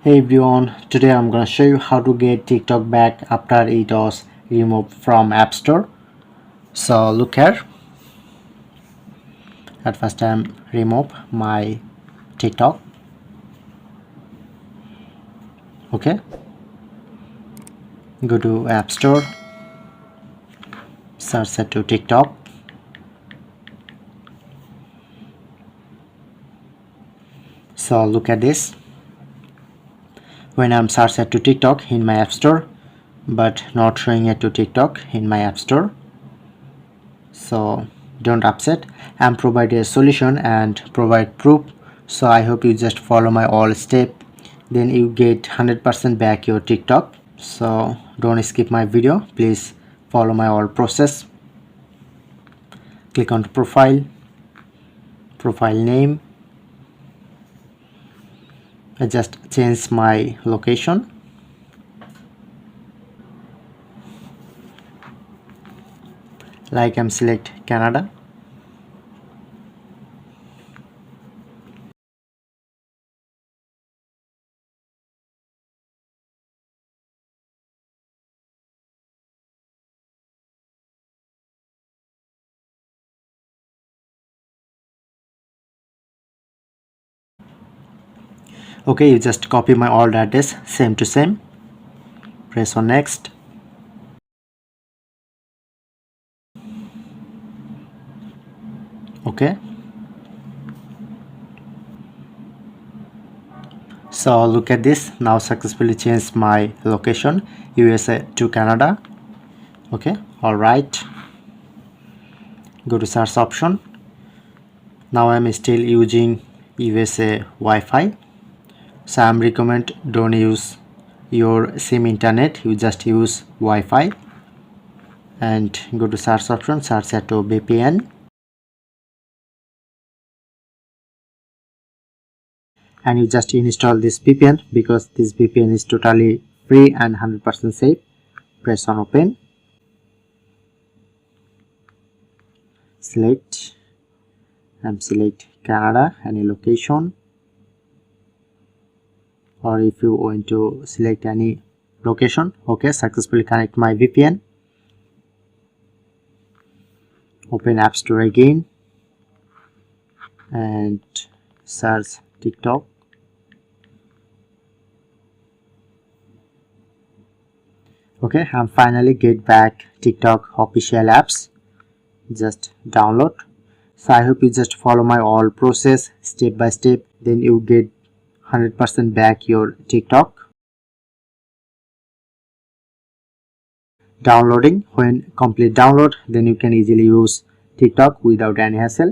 Hey everyone, today I'm gonna show you how to get TikTok back after it was removed from App Store. So look here. At first time remove my TikTok. Okay. Go to App Store. Search it to TikTok. So look at this. When I'm searching to TikTok in my App Store, but not showing it to TikTok in my App Store. So don't upset. I'm providing a solution and provide proof. So I hope you just follow my all step, then you get 100% back your TikTok. So don't skip my video, please follow my all process. Click on the profile name. I just change my location. Like I'm select Canada. Okay, you just copy my old address same to same. Press on next. Okay. So look at this, now successfully changed my location USA to Canada. Okay, all right, go to search option. Now I'm still using USA Wi-Fi, so I'm recommend don't use your SIM internet, you just use Wi-Fi. And go to search option, search at VPN, and you just install this VPN because this VPN is totally free and 100% safe. Press on open, select Canada, any location, or if you want to select any location. Okay, successfully connect my VPN. Open App Store again and search TikTok. Okay, and finally get back TikTok official apps. Just download. So I hope you just follow my all process step by step, then you get 100% back your TikTok. Downloading, when complete download, then you can easily use TikTok without any hassle.